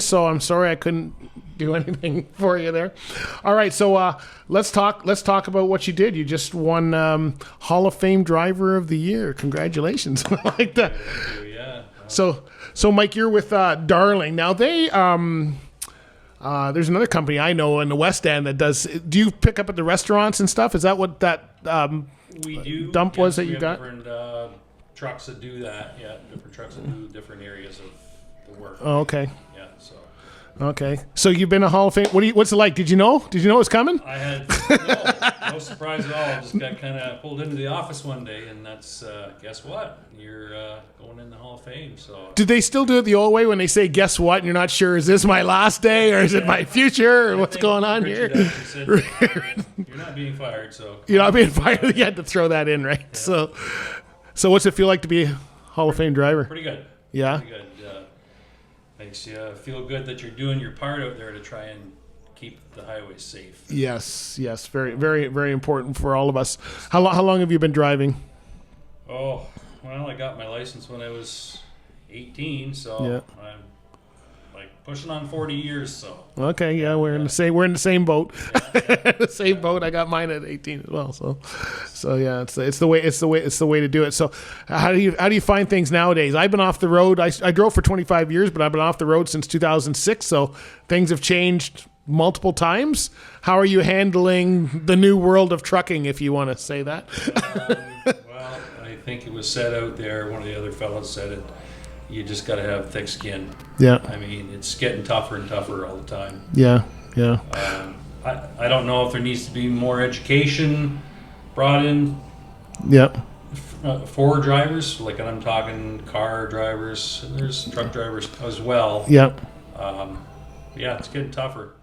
So I'm sorry I couldn't do anything for you there. All right, so let's talk about what you did. You just won Hall of Fame Driver of the Year. Congratulations! I like that. Yeah. So Mike, you're with Darling. Now they there's another company I know in the West End that does. Do you pick up at the restaurants and stuff? Is that what that we do dump was that you got? Different trucks that do that. Yeah, different trucks that do different areas of the work. Oh, okay. Yeah. So. Okay, so you've been a Hall of Fame. What's it like? Did you know? Did you know it was coming? I had no surprise at all. I just got kind of pulled into the office one day, and that's guess what? You're going in the Hall of Fame. So did they still do it the old way when they say guess what, and you're not sure is this my last day or is it my future or what's going on here? Said, you're not being fired, so you're not being fired. You had to throw that in, right? Yeah. So what's it feel like to be a Hall of Fame driver? Pretty good. Yeah. Pretty good. Makes you feel good that you're doing your part out there to try and keep the highways safe. Yes, very, very, very important for all of us. How long have you been driving? Oh, well, I got my license when I was 18, so I'm like pushing on 40 years. So okay, yeah, we're in the same boat. The same boat. I got mine at 18 as well. So yeah, it's the way to do it. So how do you find things nowadays? I've been off the road. I drove for 25 years, but I've been off the road since 2006. So things have changed multiple times. How are you handling the new world of trucking, if you want to say that? Well, I think it was said out there. One of the other fellows said it. You just got to have thick skin. Yeah. I mean, it's getting tougher and tougher all the time. Yeah. I don't know if there needs to be more education brought in. Yeah. For drivers, like, and I'm talking car drivers. There's truck drivers as well. Yeah. Yeah, it's getting tougher.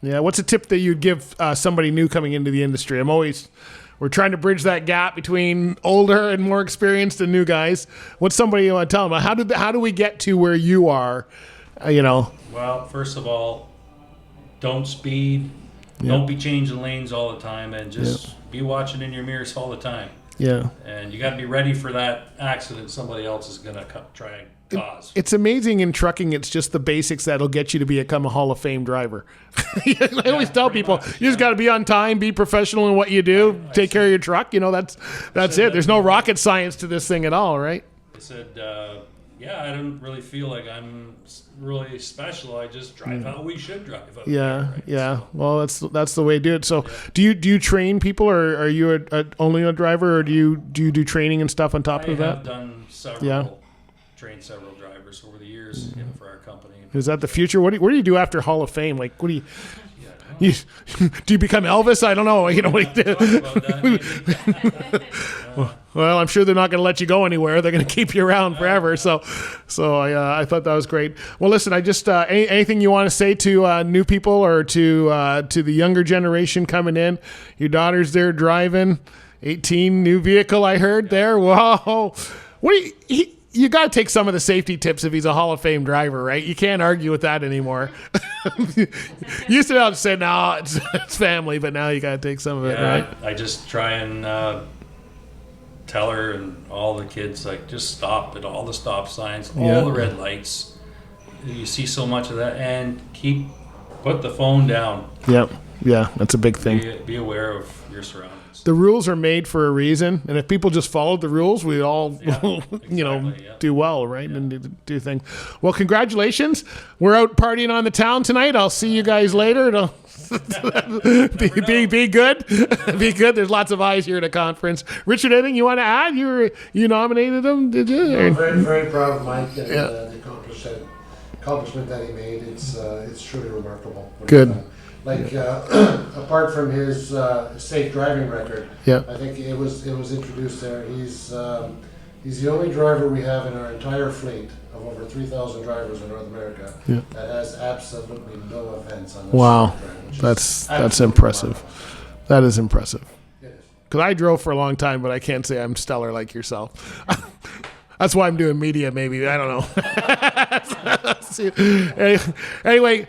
Yeah. What's a tip that you'd give somebody new coming into the industry? We're trying to bridge that gap between older and more experienced and new guys. What's somebody you want to tell them? How do we get to where you are? Well, first of all, don't speed. Yeah. Don't be changing lanes all the time, and just be watching in your mirrors all the time. Yeah. And you got to be ready for that accident somebody else is going to try and cause. It's amazing in trucking. It's just the basics that'll get you to become a Hall of Fame driver. I always tell people, you just got to be on time, be professional in what you do, take care of your truck. That's it. There's no rocket science to this thing at all, right? I said, I don't really feel like I'm really special. I just drive how we should drive. Yeah, right? Yeah. So, well, that's the way to do it. So, do you train people, or are you only a driver, or do you do training and stuff on top of that? I have done several. Trained several drivers over the years for our company. Is that the future? What do you do after Hall of Fame? Like, what do you do you become Elvis? I don't know. What do you do? Well, I'm sure they're not going to let you go anywhere. They're going to keep you around forever. So I thought that was great. Well, listen, I just anything you want to say to new people or to the younger generation coming in? Your daughter's there driving, 18, new vehicle. I heard there. Whoa, what do you got to take some of the safety tips if he's a Hall of Fame driver, right? You can't argue with that anymore. You used to be able to say, no, it's family, but now you got to take some of it, right? I just try and tell her and all the kids, like, just stop at all the stop signs, all the red lights. You see so much of that, and put the phone down. Yep. Yeah, that's a big thing. Be aware of your surroundings. The rules are made for a reason, and if people just followed the rules, we all, do well, right? Yeah. And do things. Well, congratulations! We're out partying on the town tonight. I'll see you guys later. Be good. Be good. There's lots of eyes here at a conference. Richard, anything you want to add? You nominated him, did you? No, very, very proud of Mike and the accomplishment that he made. It's truly remarkable. Good. Apart from his safe driving record, I think it was introduced there. He's the only driver we have in our entire fleet of over 3,000 drivers in North America that has absolutely no offense on this. Wow, that's impressive. Remarkable. That is impressive. Because I drove for a long time, but I can't say I'm stellar like yourself. That's why I'm doing media, maybe. I don't know. Anyway,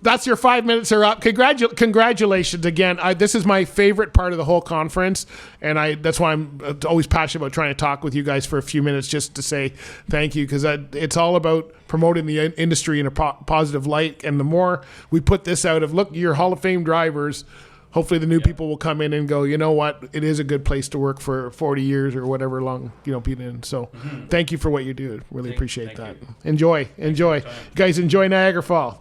that's your 5 minutes are up. Congratulations again. This is my favorite part of the whole conference, and that's why I'm always passionate about trying to talk with you guys for a few minutes just to say thank you, because it's all about promoting the industry in a positive light. And the more we put this out of, look, you're Hall of Fame drivers, hopefully the new people will come in and go, you know what, it is a good place to work for 40 years or whatever long, been in. So thank you for what you do. Really appreciate that. You. Enjoy. You guys enjoy Niagara Falls.